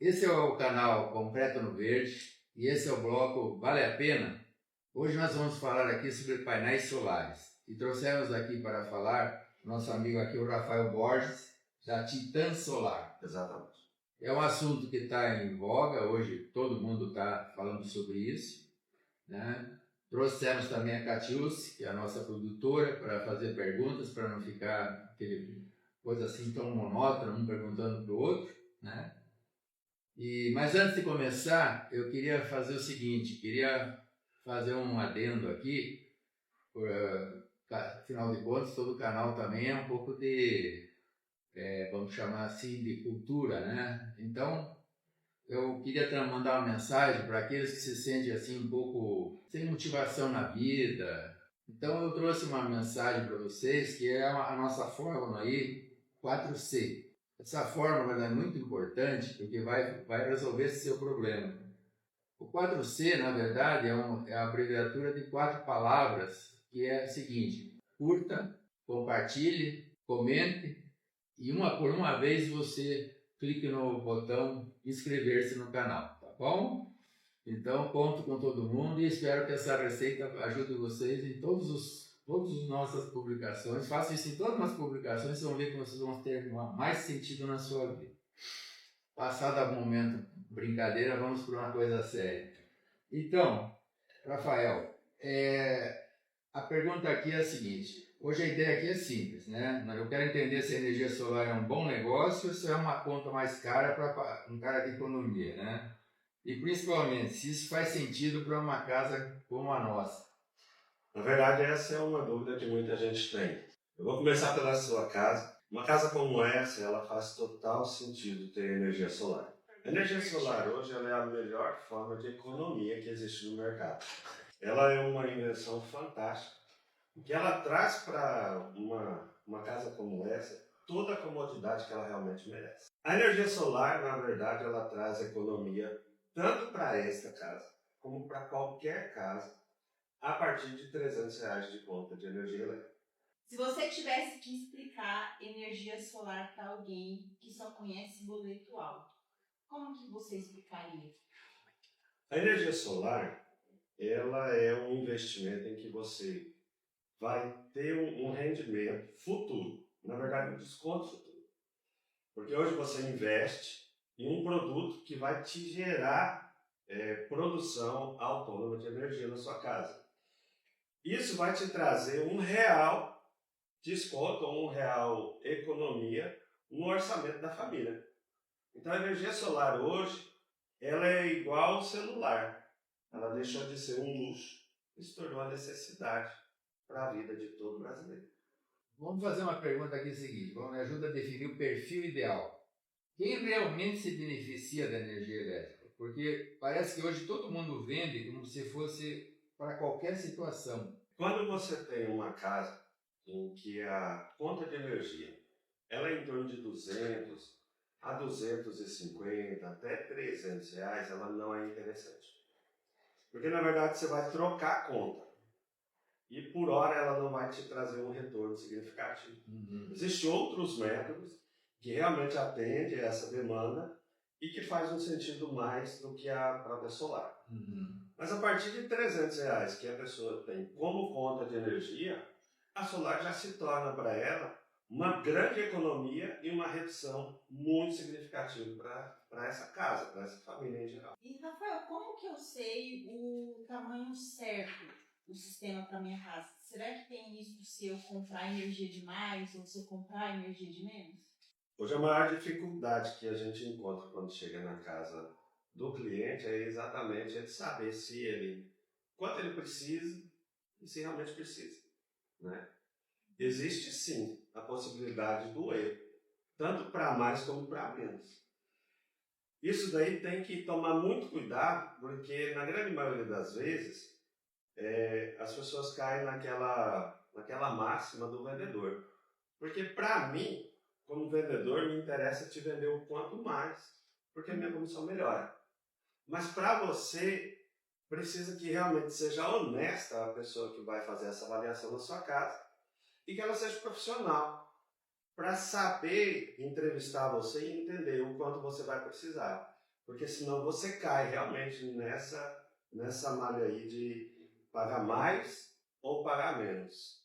Esse é o canal Concreto no Verde e esse é o bloco Vale a Pena? Hoje nós vamos falar aqui sobre painéis solares e trouxemos aqui para falar nosso amigo aqui, o Rafael Borges, da Titã Solar. Exatamente. É um assunto que está em voga, hoje todo mundo está falando sobre isso, né? Trouxemos também a Catiúce, que é a nossa produtora, para fazer perguntas, para não ficar aquele coisa assim tão monótona, um perguntando para o outro, né? Mas antes de começar, eu queria fazer o seguinte, queria fazer um adendo aqui, afinal de contas, todo canal também é um pouco de, vamos chamar assim, de cultura, né? Então, eu queria mandar uma mensagem para aqueles que se sentem assim um pouco sem motivação na vida. Então, eu trouxe uma mensagem para vocês, que é a nossa fórmula aí, 4C. Essa fórmula é muito importante porque vai resolver esse seu problema. O 4C, na verdade, é a abreviatura de 4 palavras, que é o seguinte: curta, compartilhe, comente e por uma vez você clique no botão inscrever-se no canal, tá bom? Então, conto com todo mundo e espero que essa receita ajude vocês em todas as nossas publicações. Façam isso em todas as publicações, vocês vão ver que vocês vão ter mais sentido na sua vida. Passado o momento brincadeira, vamos para uma coisa séria. Então, Rafael, a pergunta aqui é a seguinte. Hoje a ideia aqui é simples, né? Eu quero entender se a energia solar é um bom negócio ou se é uma conta mais cara para um cara de economia, né? E principalmente, se isso faz sentido para uma casa como a nossa. Na verdade, essa é uma dúvida que muita gente tem. Eu vou começar pela sua casa. Uma casa como essa, ela faz total sentido ter energia solar. A energia solar hoje ela é a melhor forma de economia que existe no mercado. Ela é uma invenção fantástica, que ela traz para uma casa como essa toda a comodidade que ela realmente merece. A energia solar, na verdade, ela traz economia tanto para esta casa, como para qualquer casa, a partir de R$300 de conta de energia elétrica. Se você tivesse que explicar energia solar para alguém que só conhece boleto alto, como que você explicaria? A energia solar, ela é um investimento em que você vai ter um rendimento futuro, na verdade um desconto futuro. Porque hoje você investe em um produto que vai te gerar produção autônoma de energia na sua casa. Isso vai te trazer R$1 desconto ou R$1 economia no orçamento da família. Então a energia solar hoje, ela é igual ao celular. Ela deixou de ser um luxo e se tornou uma necessidade para a vida de todo brasileiro. Vamos fazer uma pergunta aqui seguinte, me ajuda a definir o perfil ideal. Quem realmente se beneficia da energia elétrica? Porque parece que hoje todo mundo vende como se fosse para qualquer situação. Quando você tem uma casa em que a conta de energia ela é em torno de 200 a 250, até R$300, ela não é interessante. Porque na verdade você vai trocar a conta e por hora ela não vai te trazer um retorno significativo. Existem outros métodos que realmente atendem a essa demanda e que faz um sentido mais do que a própria solar. Mas a partir de R$300 que a pessoa tem como conta de energia, a solar já se torna para ela uma grande economia e uma redução muito significativa para essa casa, para essa família em geral. E Rafael, como que eu sei o tamanho certo do sistema para minha casa? Será que tem isso se eu comprar energia de mais ou se eu comprar energia de menos? Hoje a maior dificuldade que a gente encontra quando chega na casa do cliente é exatamente ele saber quanto ele precisa e se realmente precisa, né? Existe sim a possibilidade do erro, tanto para mais como para menos. Isso daí tem que tomar muito cuidado, porque na grande maioria das vezes as pessoas caem naquela máxima do vendedor. Porque para mim, como vendedor, me interessa te vender o quanto mais, porque a minha comissão melhora. Mas para você, precisa que realmente seja honesta a pessoa que vai fazer essa avaliação na sua casa e que ela seja profissional, para saber entrevistar você e entender o quanto você vai precisar. Porque senão você cai realmente nessa malha aí de pagar mais ou pagar menos.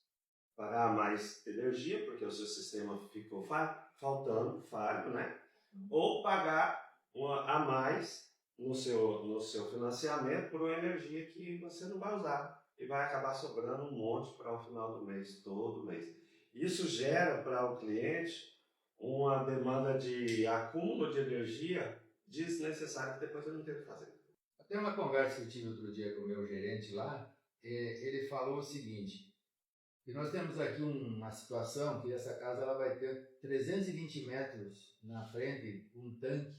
Pagar mais energia, porque o seu sistema ficou faltando, falho, né? Ou pagar a mais no seu financiamento por uma energia que você não vai usar. E vai acabar sobrando um monte para o final do mês, todo mês. Isso gera para o cliente uma demanda de acúmulo de energia desnecessária que depois ele não tem o que fazer. Até uma conversa que eu tive outro dia com o meu gerente lá, ele falou o seguinte, que nós temos aqui uma situação que essa casa ela vai ter 320 metros na frente, um tanque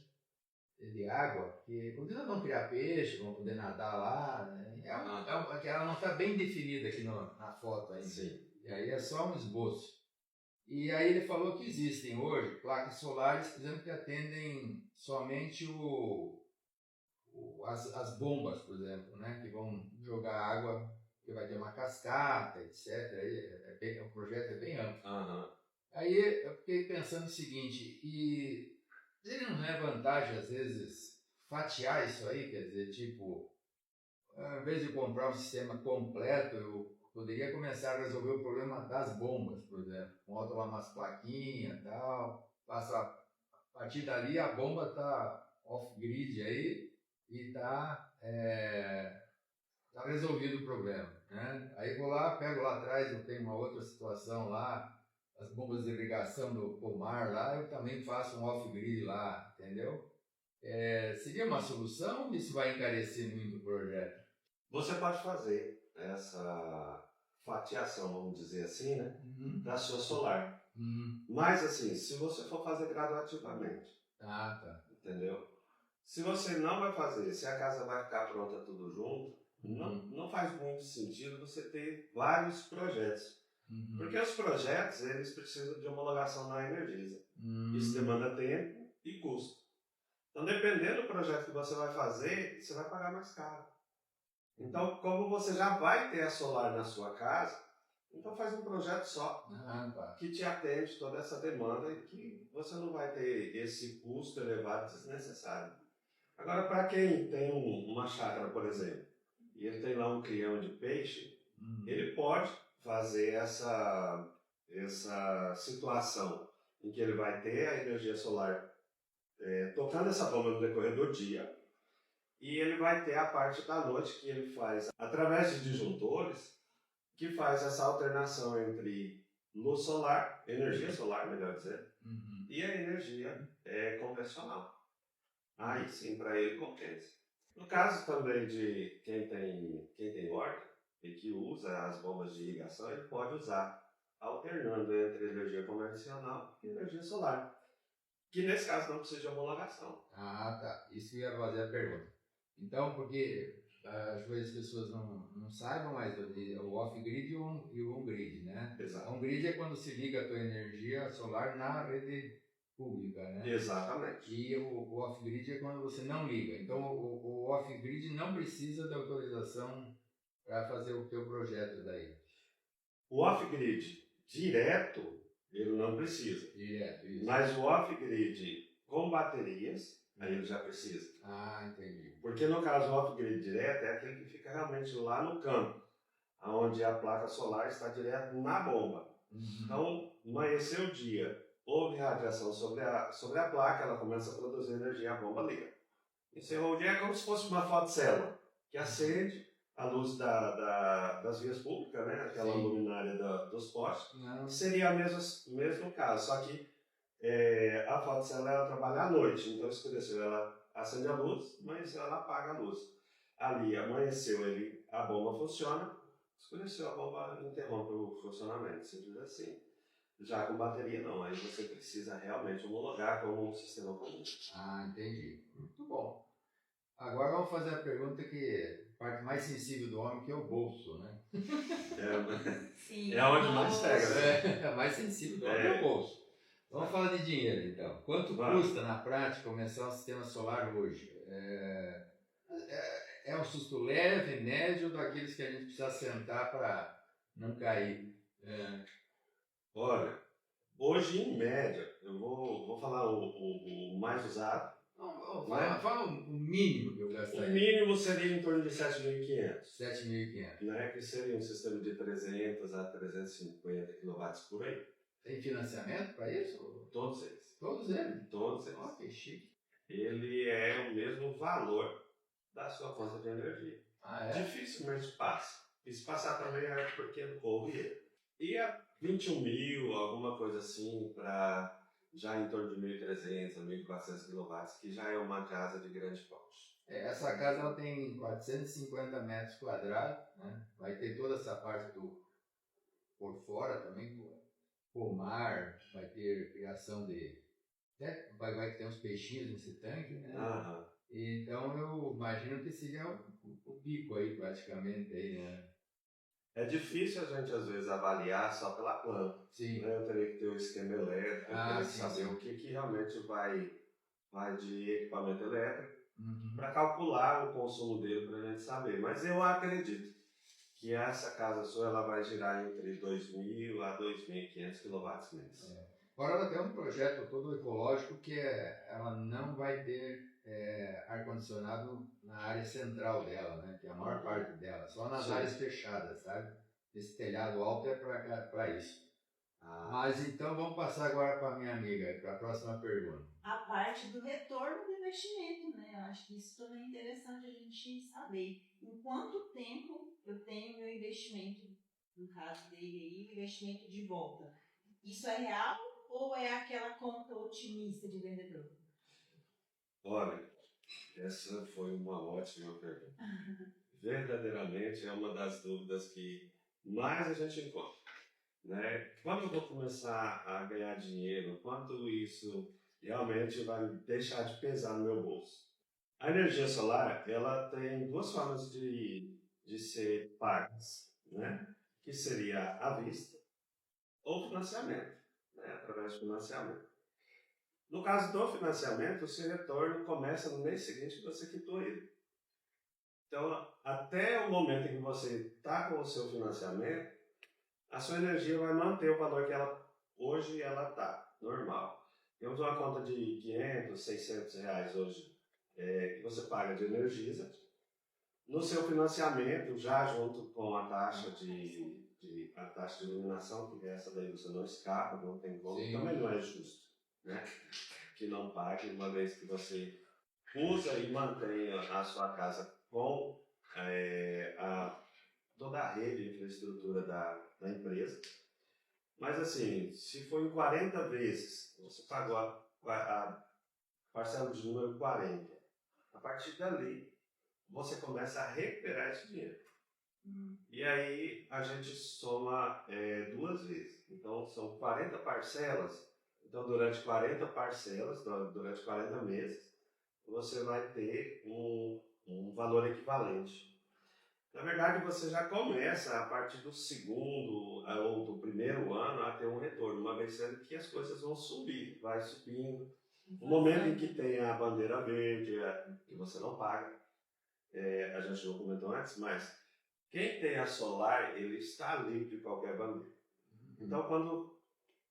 de água, que quando eles vão criar peixe, vão poder nadar lá, né? Que ela não está bem definida aqui na foto ainda. Sim. E aí é só um esboço. E aí ele falou que existem hoje placas solares, por exemplo, que atendem somente as bombas, por exemplo, né? Que vão jogar água, que vai ter uma cascata, etc. O projeto é bem amplo. Uhum. Aí eu fiquei pensando o seguinte, e ele não é vantagem, às vezes, fatiar isso aí? Quer dizer, tipo, ao invés de comprar um sistema completo, eu poderia começar a resolver o problema das bombas, por exemplo. Monta lá umas plaquinhas e tal, a partir dali a bomba está off-grid aí e tá resolvido o problema, né? Aí vou lá, pego lá atrás, eu tenho uma outra situação lá, as bombas de irrigação do pomar lá, eu também faço um off-grid lá, entendeu? Seria uma solução ou isso vai encarecer muito o projeto? Você pode fazer essa fatiação, vamos dizer assim, né, da sua solar. Mas assim, se você for fazer gradativamente, tá. Entendeu? Se você não vai fazer, se a casa vai ficar pronta tudo junto, não faz muito sentido você ter vários projetos. Porque os projetos, eles precisam de homologação na Energisa. Isso demanda tempo e custo. Então, dependendo do projeto que você vai fazer, você vai pagar mais caro. Então, como você já vai ter a solar na sua casa, então faz um projeto só que te atende toda essa demanda e que você não vai ter esse custo elevado desnecessário. Agora, para quem tem uma chácara, por exemplo, e ele tem lá um crião de peixe, ele pode fazer essa situação em que ele vai ter a energia solar tocando essa bomba no decorrer do dia, e ele vai ter a parte da noite que ele faz através de disjuntores, que faz essa alternação entre luz solar, energia solar, melhor dizer, e a energia convencional. Aí sim, para ele compensa. No caso também de quem tem horta e que usa as bombas de irrigação, ele pode usar alternando entre energia convencional e energia solar. Que nesse caso não precisa de homologação. Tá. Isso que eu ia fazer a pergunta. Então, porque às vezes as pessoas não saibam, mas o off-grid e o on-grid, né? Exato. O on-grid é quando se liga a tua energia solar na rede pública, né? Exatamente. E o off-grid é quando você não liga. Então, o off-grid não precisa de autorização para fazer o teu projeto daí. O off-grid direto, ele não precisa. Direto, isso. Mas o off-grid com baterias, aí ele já precisa. Entendi. Porque no caso o off-grid direto é aquele que fica realmente lá no campo, onde a placa solar está direto na bomba. Então, amanheceu o dia, houve radiação sobre a placa, ela começa a produzir energia, a bomba liga. Encerrou o dia, é como se fosse uma fotocélula, que acende a luz das vias públicas, né? Aquela luminária dos postes, seria o mesmo caso, só que a fotocélula ela trabalha à noite, então escureceu, ela acende a luz, amanheceu, ela apaga a luz. Ali amanheceu, a bomba funciona, escureceu, a bomba interrompe o funcionamento, simples assim. Já com bateria não, aí você precisa realmente homologar como um sistema comum. Entendi. Muito bom. Agora vamos fazer a pergunta que a parte mais sensível do homem, que é o bolso, né? Sim. É onde mais pega, né? A mais sensível do homem é o bolso. Vamos falar de dinheiro, então. Quanto custa, na prática, começar um sistema solar hoje? É um susto leve, médio, ou daqueles que a gente precisa sentar para não cair? Olha, hoje, em média, eu vou falar o mais usado, Fala o mínimo que eu O gastaria. mínimo seria em torno de 7.500. 7.500. Né? Que seria um sistema de 300 a 350 kW por aí. Tem financiamento para isso? Todos eles. Todos eles? Todos eles. Ó, que chique. Ele é o mesmo valor da sua conta de energia. Ah, é? Dificilmente passa. E se passar também é porque houve erro. E a 21 mil, alguma coisa assim, para já em torno de 1.300 a 1.400 kW, que já é uma casa de grande porte. Essa casa ela tem 450 metros quadrados, né? Vai ter toda essa parte por fora também, pomar, vai ter criação de... Vai ter uns peixinhos nesse tanque, né? Aham. Então eu imagino que seja o pico aí praticamente aí, né? É difícil a gente às vezes avaliar só pela planta. Sim. Né? Eu teria que ter o esquema elétrico, eu teria que sim, saber sim. o que realmente vai de equipamento elétrico Uhum. para calcular o consumo dele para a gente saber. Mas eu acredito que essa casa sua ela vai girar entre 2.000 a 2.500 kW mês. Agora ela tem um projeto todo ecológico que ela não vai ter ar-condicionado na área central dela, né? Que é a maior parte dela, só nas Sim. áreas fechadas, sabe? Esse telhado alto é para isso. Mas então vamos passar agora para a minha amiga, para a próxima pergunta. A parte do retorno do investimento, né? Eu acho que isso também é interessante a gente saber. Em quanto tempo eu tenho meu investimento, no caso dele aí, o investimento de volta? Isso é real ou é aquela conta otimista de vendedor? Olha, essa foi uma ótima pergunta. Verdadeiramente é uma das dúvidas que mais a gente encontra. Né? Quando eu vou começar a ganhar dinheiro, quanto isso realmente vai deixar de pesar no meu bolso? A energia solar, ela tem duas formas de ser pagas, né? Que seria à vista ou financiamento, né? Através de financiamento. No caso do financiamento, o seu retorno começa no mês seguinte que você quitou ele. Então, até o momento em que você está com o seu financiamento, a sua energia vai manter o valor que hoje ela está, normal. Temos uma conta de 500, 600 reais hoje que você paga de Energisa. No seu financiamento, já junto com a taxa de iluminação, que essa daí você não escapa, não tem como, Sim. também não é justo, né? Que não pague, uma vez que você usa e mantém a sua casa com toda a rede de infraestrutura da empresa. Mas assim, se for em 40 vezes, você pagou a parcela de número 40. A partir dali, você começa a recuperar esse dinheiro. E aí a gente soma 2 vezes. Então são 40 parcelas. Então durante 40 parcelas, durante 40 meses, você vai ter um valor equivalente. Na verdade, você já começa a partir do segundo ou do primeiro ano a ter um retorno, uma vez sendo que as coisas vão subir, vai subindo. O momento em que tem a bandeira verde, que você não paga, a gente não comentou antes, mas quem tem a solar, ele está livre de qualquer bandeira. Então, quando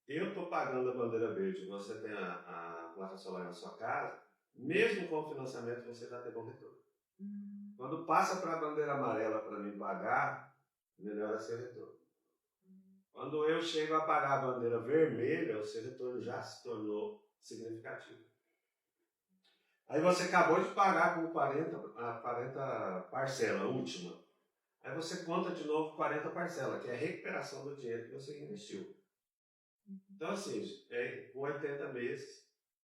eu estou pagando a bandeira verde e você tem a placa solar na sua casa, mesmo com o financiamento, você já tem bom retorno. Quando passa para a bandeira amarela para mim pagar, melhora seu retorno. Quando eu chego a pagar a bandeira vermelha, o seu retorno já se tornou significativo. Aí você acabou de pagar com 40 parcela, a última. Aí você conta de novo 40 parcelas, que é a recuperação do dinheiro que você investiu. Então assim, com 80 meses,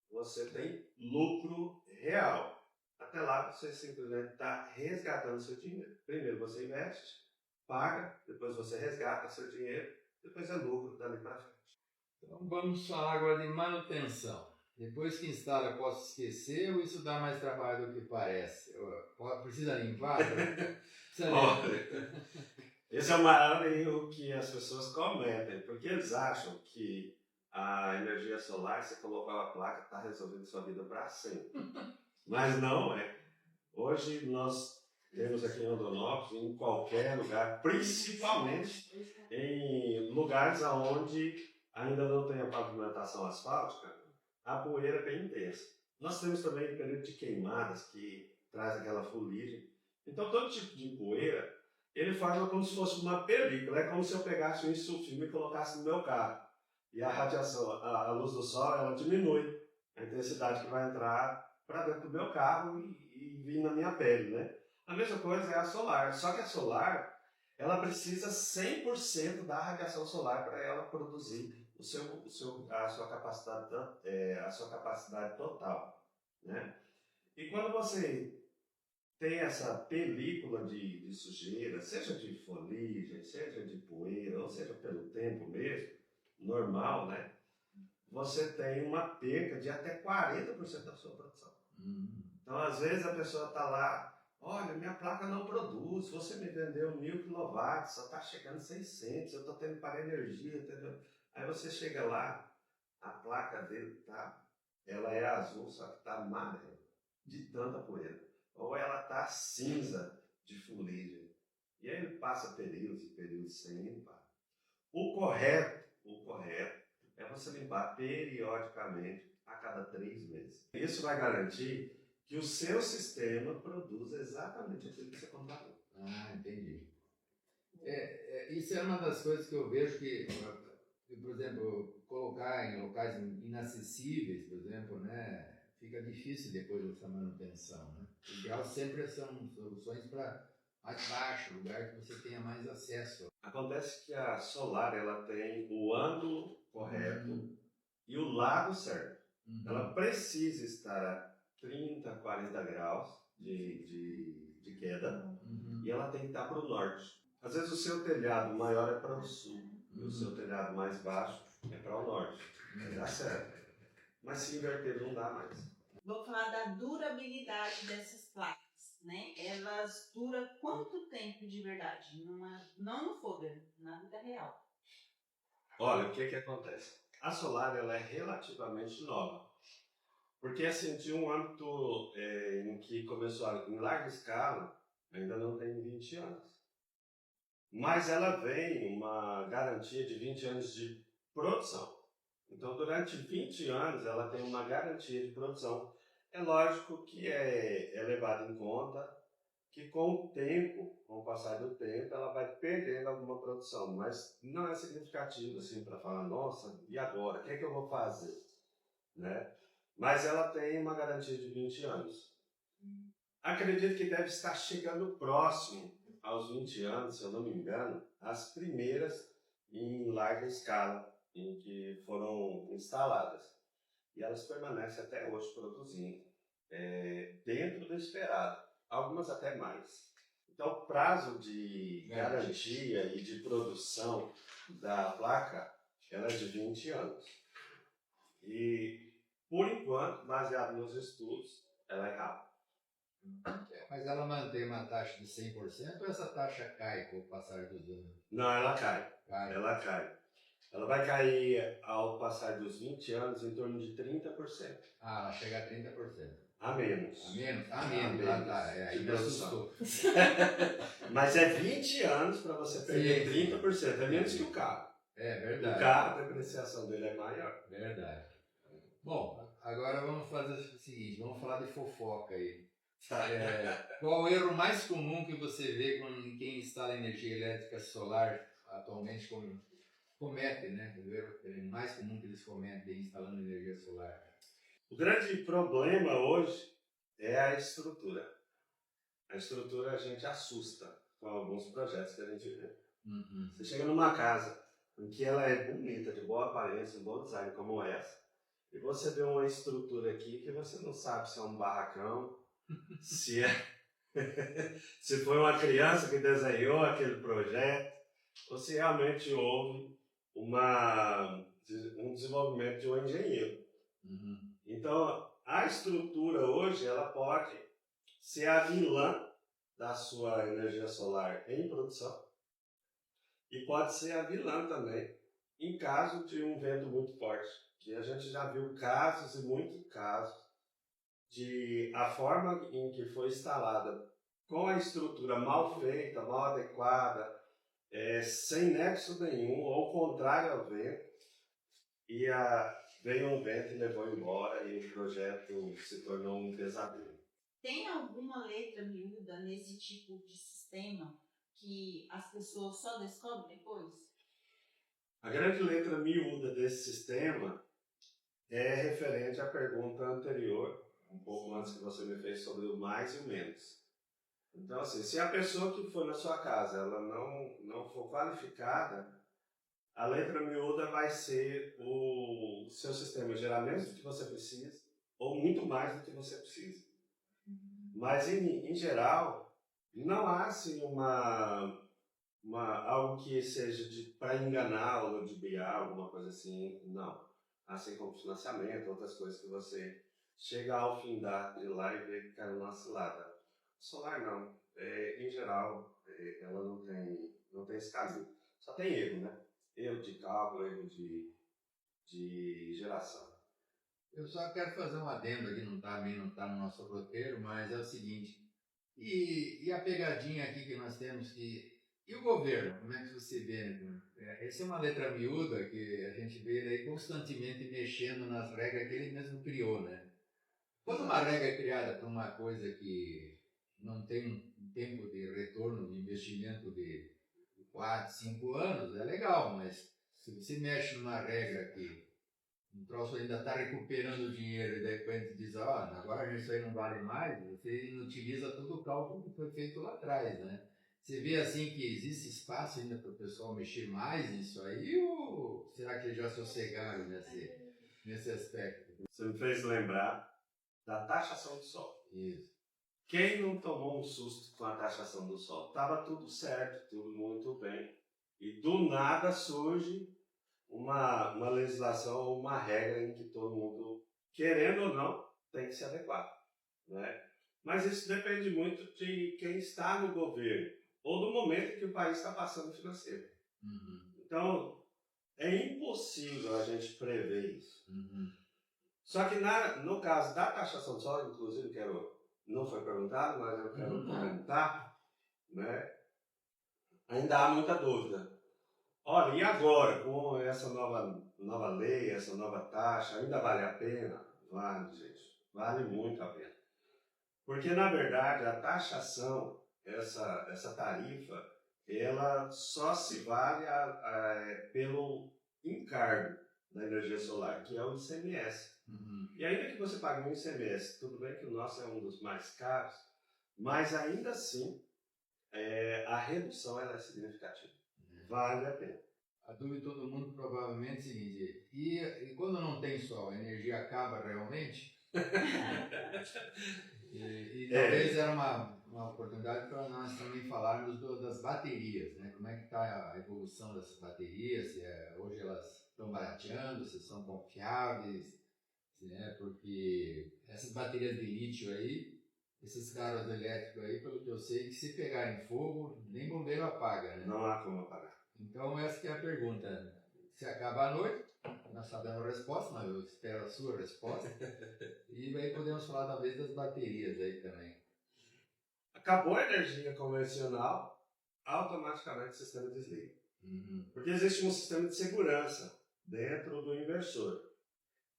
você tem lucro real. Até lá você simplesmente está resgatando seu dinheiro. Primeiro você investe, paga, depois você resgata seu dinheiro, depois é lucro dali para frente. Então vamos falar agora de manutenção. Depois que instala, eu posso esquecer ou isso dá mais trabalho do que parece? Precisa limpar? Esse é o maior erro que as pessoas cometem, porque eles acham que a energia solar, você colocou a placa, está resolvendo sua vida para sempre. Mas não é. Hoje nós temos aqui em Rondonópolis, em qualquer lugar, principalmente em lugares onde ainda não tem a pavimentação asfáltica, a poeira é bem intensa. Nós temos também o período de queimadas, que traz aquela fuligem. Então, todo tipo de poeira, ele forma como se fosse uma película. É como se eu pegasse um insufilme e colocasse no meu carro. E a radiação, a luz do sol, ela diminui a intensidade que vai entrar para dentro do meu carro e vir na minha pele, né? A mesma coisa é a solar. Só que a solar, ela precisa 100% da radiação solar para ela produzir a sua capacidade total, né? E quando você tem essa película de sujeira, seja de foligem, seja de poeira, ou seja pelo tempo mesmo, normal, né? Você tem uma perca de até 40% da sua produção. Então, às vezes, a pessoa está lá, olha, minha placa não produz, você me vendeu 1000 kW, só está chegando 600, eu estou tendo para energia, entendeu? Aí você chega lá, a placa dele ela é azul, só que está amarela, de tanta poeira. Ou ela está cinza de fuligem. E aí ele passa períodos e períodos sem limpar. O correto é você limpar periodicamente a cada 3 meses. Isso vai garantir que o seu sistema produza exatamente aquilo que você contatou. Ah, entendi. Isso é uma das coisas que eu vejo que, por exemplo, colocar em locais inacessíveis, por exemplo, né, fica difícil depois dessa manutenção, né? O ideal sempre são soluções para mais baixo, lugar que você tenha mais acesso. Acontece que a solar ela tem o ângulo correto e o lado certo. Ela precisa estar a 30, 40 graus de queda e ela tem que estar para o norte. Às vezes o seu telhado maior é para o sul e o seu telhado mais baixo é para o norte. Aí dá certo. Mas se inverter não dá mais. Vou falar da durabilidade dessas placas, né? Elas duram quanto tempo de verdade? Não no folder, na vida real. Olha, o que acontece? A solar ela é relativamente nova. Porque assim, de um âmbito em que começou em larga escala, ainda não tem 20 anos. Mas ela vem uma garantia de 20 anos de produção. Então, durante 20 anos, ela tem uma garantia de produção. É lógico que é levado em conta que com o tempo, com o passar do tempo, ela vai perdendo alguma produção. Mas não é significativo assim, para falar, nossa, e agora? O que é que eu vou fazer? Né? Mas ela tem uma garantia de 20 anos. Acredito que deve estar chegando próximo aos 20 anos, se eu não me engano, as primeiras em larga escala em que foram instaladas. E elas permanecem até hoje produzindo dentro do esperado, algumas até mais. Então, o prazo de garantia e de produção da placa ela é de 20 anos. E, por enquanto, baseado nos estudos, ela é rápida. Mas ela mantém uma taxa de 100% ou essa taxa cai com o passar dos anos? Não, ela cai. Ela cai. Ela vai cair ao passar dos 20 anos em torno de 30%. Ah, ela chega a 30%. A menos. A menos? A menos. Ah, tá. Aí me assustou. Mas é 20 anos para você perder 30%. É menos que o carro. É verdade. O carro, a depreciação dele é maior. Verdade. Bom, agora vamos fazer o seguinte, vamos falar de fofoca aí. Qual o erro mais comum que você vê com quem instala energia elétrica solar atualmente comete, né? O erro mais comum que eles cometem instalando energia solar. O grande problema hoje é a estrutura. A estrutura a gente assusta com alguns projetos que a gente vê. Você chega numa casa em que ela é bonita, de boa aparência, um bom design como essa, e você vê uma estrutura aqui que você não sabe se é um barracão, se foi uma criança que desenhou aquele projeto, ou se realmente houve um desenvolvimento de um engenheiro. Então, a estrutura hoje ela pode ser a vilã da sua energia solar em produção e pode ser a vilã também em caso de um vento muito forte, que a gente já viu casos e muitos casos de a forma em que foi instalada com a estrutura mal feita, mal adequada, sem nexo nenhum, ou contrário ao vento, e veio um vento e levou embora e o projeto se tornou um pesadelo. Tem alguma letra miúda nesse tipo de sistema que as pessoas só descobrem depois? A grande letra miúda desse sistema é referente à pergunta anterior, um pouco antes que você me fez sobre o mais e o menos. Então, assim, se a pessoa que for na sua casa ela não for qualificada, a letra miúda vai ser o seu sistema gerar menos do que você precisa ou muito mais do que você precisa. Mas, em geral, não há assim, algo que seja para enganar ou ludibriar, alguma coisa assim, não. Assim como financiamento, outras coisas que você chega ao fim de lá e vê que caiu numa cilada. Solar não. Em geral, ela não tem esse caminho. Só tem erro, né? Erro de cálculo, erro de geração. Eu só quero fazer um adendo aqui, não tá no nosso roteiro, mas é o seguinte, e a pegadinha aqui que nós temos e o governo, como é que você vê? Essa é uma letra miúda que a gente vê aí constantemente mexendo nas regras que ele mesmo criou, né? Quando uma regra é criada para uma coisa que não tem um tempo de retorno de investimento de 4, 5 anos, é legal, mas se você mexe numa regra que o troço ainda está recuperando o dinheiro e de repente diz, agora isso aí não vale mais, você inutiliza todo o cálculo que foi feito lá atrás, né? Você vê assim que existe espaço ainda para o pessoal mexer mais nisso aí, ou será que eles já sossegaram nesse aspecto? Você me fez lembrar da taxação do sol. Isso. Quem não tomou um susto com a taxação do sol? Estava tudo certo, tudo muito bem. E do nada surge uma legislação ou uma regra em que todo mundo, querendo ou não, tem que se adequar, né? Mas isso depende muito de quem está no governo ou do momento que o país está passando financeiro. Uhum. Então, é impossível a gente prever isso. Uhum. Só que no caso da taxação do solo, inclusive, não foi perguntado, mas eu quero comentar, né? Ainda há muita dúvida. Olha, e agora, com essa nova lei, essa nova taxa, ainda vale a pena? Vale, gente. Vale muito a pena. Porque, na verdade, a taxação, essa tarifa, ela só se vale pelo encargo da energia solar, que é o ICMS. Uhum. E ainda que você pague um ICMS, tudo bem que o nosso é um dos mais caros, mas ainda assim, a redução ela é significativa. Vale a pena. A dúvida de todo mundo provavelmente é o seguinte, e quando não tem sol, a energia acaba realmente? E talvez era uma oportunidade para nós também falarmos das baterias, né? Como é que está a evolução dessas baterias, hoje elas estão barateando, se são confiáveis, né? Porque essas baterias de lítio aí, esses carros elétricos aí, pelo que eu sei, que se pegarem fogo, nem bombeiro apaga, né? Não há como apagar. Então essa que é a pergunta. Se acaba a noite, nós sabemos a resposta, mas eu espero a sua resposta. E aí podemos falar talvez das baterias aí também. Acabou a energia convencional, automaticamente o sistema desliga. Uhum. Porque existe um sistema de segurança dentro do inversor.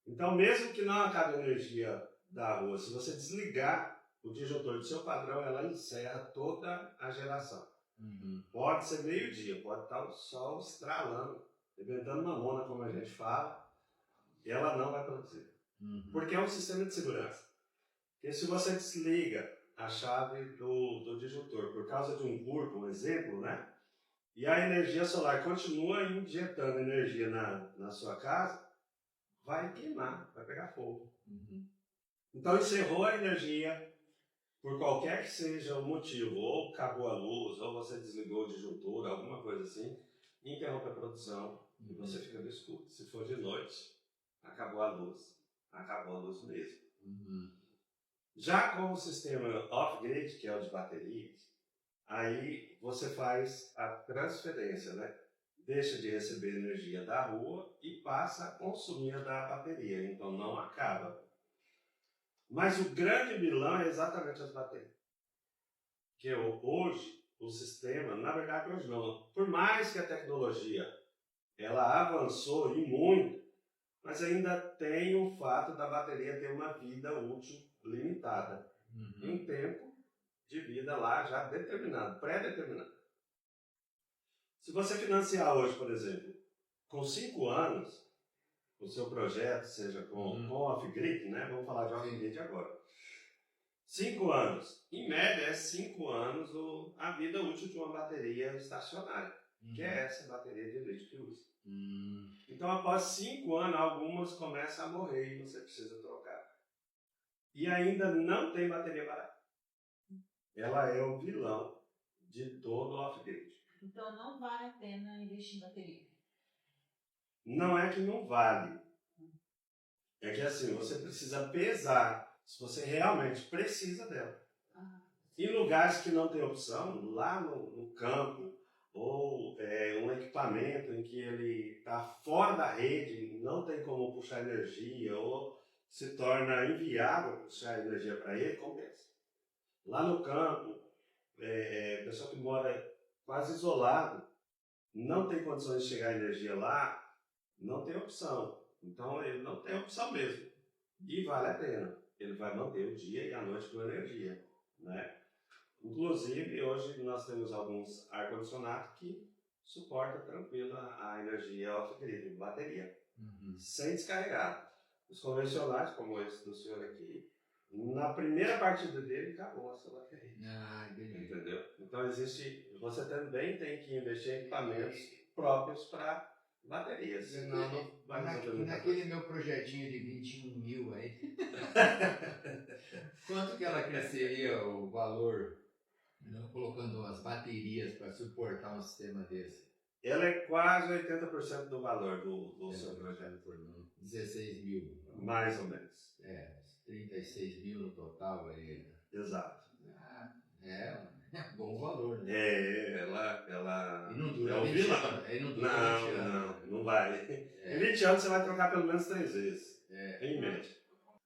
Então, mesmo que não acabe a energia da rua, se você desligar o disjuntor do seu padrão, ela encerra toda a geração. Uhum. Pode ser meio-dia, pode estar o sol estralando, rebentando mamona, como a gente fala, e ela não vai produzir. Uhum. Porque é um sistema de segurança. Porque se você desliga a chave do disjuntor por causa de um curto, um exemplo, né? E a energia solar continua injetando energia na sua casa, vai queimar, vai pegar fogo. Uhum. Então encerrou a energia, por qualquer que seja o motivo, ou acabou a luz, ou você desligou o disjuntor, alguma coisa assim, interrompe a produção e você fica no escuro. Se for de noite, acabou a luz mesmo. Uhum. Já com o sistema off-grid, que é o de baterias, aí você faz a transferência, né? Deixa de receber energia da rua e passa a consumir a da bateria, então não acaba. Mas o grande vilão é exatamente as baterias. Que hoje, o sistema, na verdade hoje não, por mais que a tecnologia ela avançou e muito, mas ainda tem o fato da bateria ter uma vida útil limitada, um tempo de vida lá já determinado, pré-determinado. Se você financiar hoje, por exemplo, com 5 anos, o seu projeto, seja com off-grid, né? Vamos falar de off-grid agora. 5 anos. Em média, é 5 anos a vida útil de uma bateria estacionária, que é essa bateria de lítio que usa. Então, após 5 anos, algumas começam a morrer e você precisa trocar. E ainda não tem bateria barata. Ela é o vilão de todo o off-grid. Então, não vale a pena investir em bateria. Não é que não vale. É que assim, você precisa pesar se você realmente precisa dela. Em lugares que não tem opção, lá no campo, ou um equipamento em que ele está fora da rede, não tem como puxar energia, ou se torna inviável puxar energia para ele, compensa. Lá no campo, pessoa que mora quase isolado, não tem condições de chegar energia lá, não tem opção. Então ele não tem opção mesmo. E vale a pena. Ele vai manter o dia e a noite com energia, né? Inclusive, hoje nós temos alguns ar-condicionados que suportam tranquilo a energia off-grid, bateria, sem descarregar. Os convencionais, como esse do senhor aqui, na primeira partida dele, acabou a sua bateria. Entendeu? Então, você também tem que investir em equipamentos próprios para baterias. Senão não vai resolver muita naquele coisa. meu projetinho de 21 mil aí, quanto que ela cresceria o valor, colocando as baterias para suportar um sistema desse? Ela é quase 80% do valor do seu projeto. 16 mil. Mais ou menos. 36 mil no total aí. Exato. Bom valor, né? Ela E não dura é o 20 vilão. anos. Aí não dura 20 anos. Não vai. Em 20 anos você vai trocar pelo menos 3 vezes. Em média.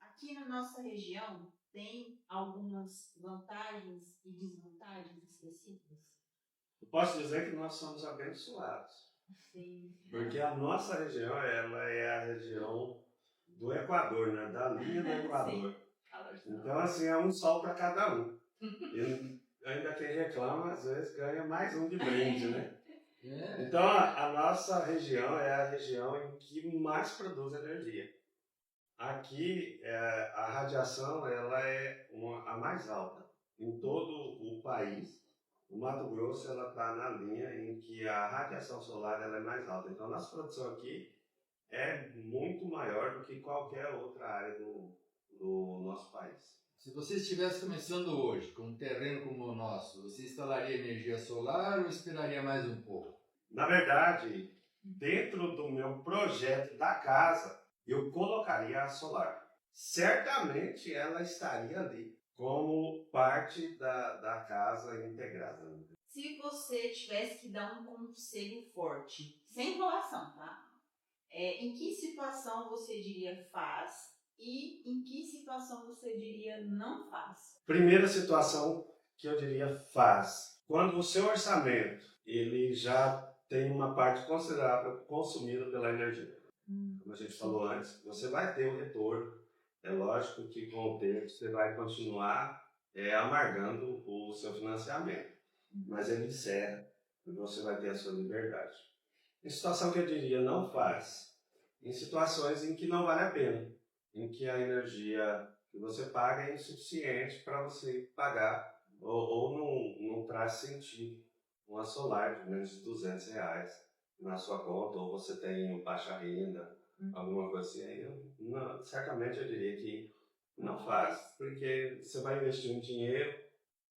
Aqui na nossa região tem algumas vantagens e desvantagens específicas? Eu posso dizer que nós somos abençoados. Sim. Porque a nossa região, ela é a região do Equador, né? Da linha do Equador. Então, assim, é um sol para cada um. E ainda quem reclama, às vezes, ganha mais um de brinde, né? Então, a nossa região é a região em que mais produz energia. Aqui, a radiação ela é a mais alta. Em todo o país, o Mato Grosso está na linha em que a radiação solar ela é mais alta. Então, nossa produção aqui é muito maior do que qualquer outra área do nosso país. Se você estivesse começando hoje, com um terreno como o nosso, você instalaria energia solar ou esperaria mais um pouco? Na verdade, dentro do meu projeto da casa, eu colocaria a solar. Certamente ela estaria ali, como parte da casa integrada. Se você tivesse que dar um conselho forte, sem enrolação, tá? Em que situação você diria faz e em que situação você diria não faz? Primeira situação que eu diria faz. Quando o seu orçamento ele já tem uma parte considerável consumida pela energia. Como a gente falou antes, você vai ter o retorno. É lógico que com o tempo você vai continuar amargando o seu financiamento. Mas ele encerra e você vai ter a sua liberdade. Em situação que eu diria não faz, em situações em que não vale a pena, em que a energia que você paga é insuficiente para você pagar ou não traz sentido uma solar de menos de R$200 na sua conta, ou você tem baixa renda, alguma coisa assim, aí certamente eu diria que não faz, porque você vai investir um dinheiro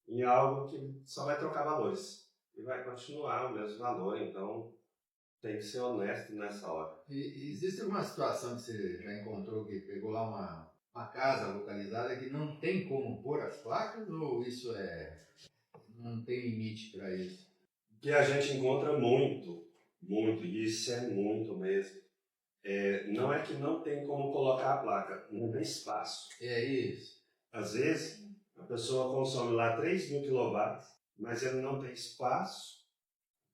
em algo que só vai trocar valores e vai continuar o mesmo valor, então tem que ser honesto nessa hora. E existe alguma situação que você já encontrou que pegou lá uma casa localizada que não tem como pôr as placas, ou isso não tem limite para isso? Que a gente encontra muito, e isso é muito mesmo. Não é que não tem como colocar a placa, não tem espaço. É isso. Às vezes, a pessoa consome lá 3.000 kW, mas ele não tem espaço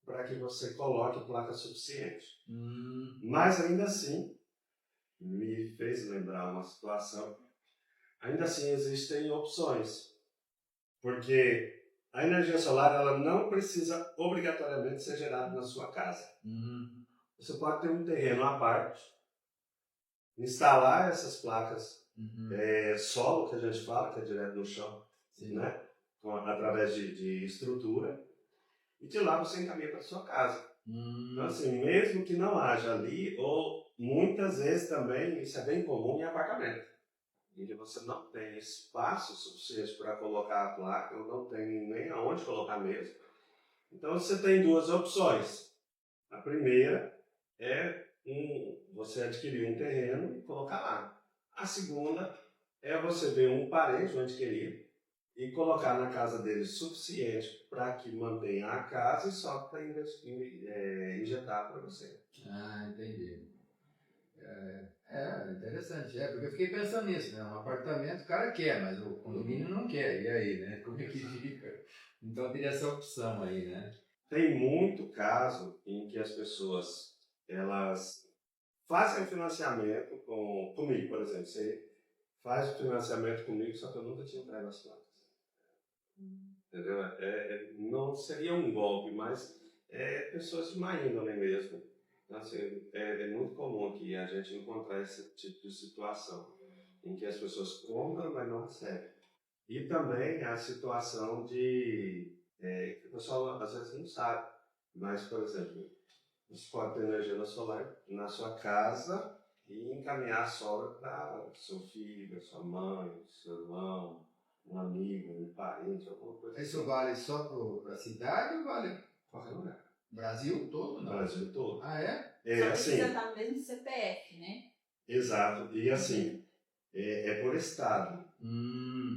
para que você coloque placa suficiente. Mas ainda assim, me fez lembrar uma situação. Ainda assim, existem opções, porque a energia solar ela não precisa obrigatoriamente ser gerada na sua casa. Você pode ter um terreno à parte, instalar essas placas solo, que a gente fala, que é direto no chão, né? Através de estrutura, e de lá você encaminha para a sua casa. Então, assim, mesmo que não haja ali, ou muitas vezes também, isso é bem comum em apartamento, em que você não tem espaço suficiente para colocar a placa, ou não tem nem aonde colocar mesmo. Então, você tem duas opções. A primeira é você adquirir um terreno e colocar lá. A segunda é você ver um parente, um ente querido, e colocar na casa dele suficiente para que mantenha a casa e só para injetar para você. Ah, entendi. Interessante. Porque eu fiquei pensando nisso, né? Um apartamento o cara quer, mas o condomínio não quer. E aí, né? Como é que fica? Então teria essa opção aí, né? Tem muito caso em que as pessoas, elas fazem financiamento comigo, por exemplo. Você faz o financiamento comigo, só que eu nunca tinha entregue as placas. Entendeu? Não seria um golpe, mas pessoas de má índole mesmo. Então, assim, é muito comum aqui a gente encontrar esse tipo de situação, em que as pessoas compram, mas não recebem. E também a situação que o pessoal às vezes não sabe, mas, por exemplo, você pode ter energia solar na sua casa e encaminhar a sobra para seu filho, sua mãe, seu irmão, um amigo, um parente, alguma coisa. Isso vale só para a cidade ou vale qualquer lugar? Brasil todo? Não. Brasil todo. Ah, é? Só assim, precisa estar no mesmo CPF, né? Exato. E assim, é por estado.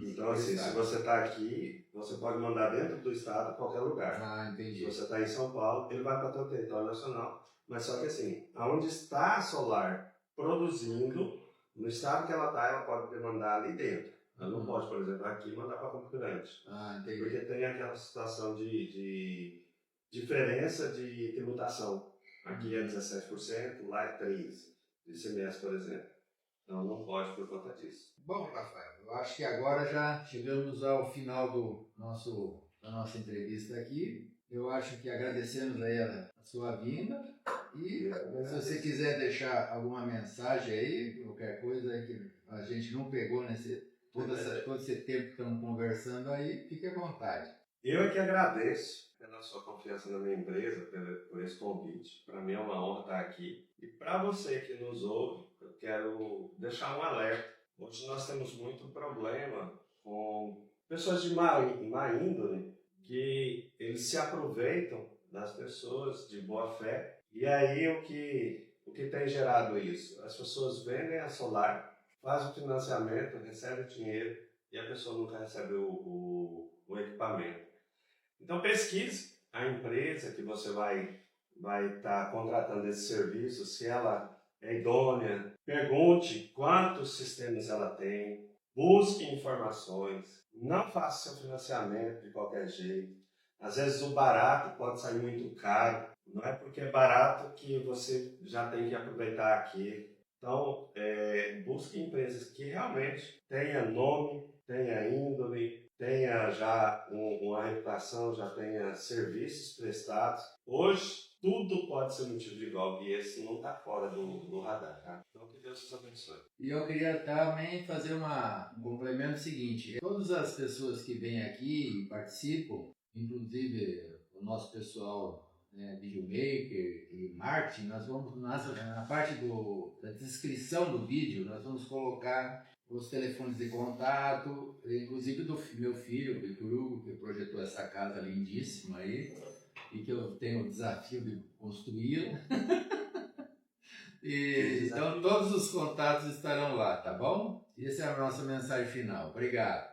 Então, assim, se você está aqui, você pode mandar dentro do estado, qualquer lugar. Ah, entendi. Se você está em São Paulo, ele vai para o território nacional. Mas só que assim, aonde está a solar produzindo, no estado que ela está, ela pode demandar ali dentro. Ela não pode, por exemplo, aqui mandar para Campo Grande. Ah, entendi. Porque tem aquela situação de diferença de tributação. Aqui é 17%, lá é 13%. De ICMS, por exemplo. Então não pode por conta disso. Bom, Rafael, eu acho que agora já chegamos ao final da nossa entrevista aqui. Eu acho que agradecemos aí a sua vinda e se você quiser deixar alguma mensagem aí, qualquer coisa que a gente não pegou todo esse tempo que estamos conversando aí, fique à vontade. Eu é que agradeço pela sua confiança na minha empresa, por esse convite. Para mim é uma honra estar aqui. E para você que nos ouve, eu quero deixar um alerta. Hoje nós temos muito problema com pessoas de má índole, que eles se aproveitam das pessoas de boa fé. E aí o que tem gerado isso? As pessoas vendem a solar, fazem o financiamento, recebem o dinheiro e a pessoa nunca recebe o equipamento. Então pesquise a empresa que você vai estar contratando esse serviço, se ela é idônea, pergunte quantos sistemas ela tem, busque informações, não faça seu financiamento de qualquer jeito. Às vezes o barato pode sair muito caro, não é porque é barato que você já tem que aproveitar aqui. Então, busque empresas que realmente tenham nome, tenha índole, tenha já uma reputação, já tenha serviços prestados. Hoje, tudo pode ser motivo de golpe e esse não está fora do radar, tá? Então, que Deus os abençoe. E eu queria também fazer um complemento seguinte. Todas as pessoas que vêm aqui e participam, inclusive o nosso pessoal, videomaker e marketing, nós vamos, na parte da descrição do vídeo, nós vamos colocar os telefones de contato, inclusive do meu filho, o Victor Hugo, que projetou essa casa lindíssima aí, e que eu tenho o desafio de construí-la. Então todos os contatos estarão lá, tá bom? Essa é a nossa mensagem final. Obrigado.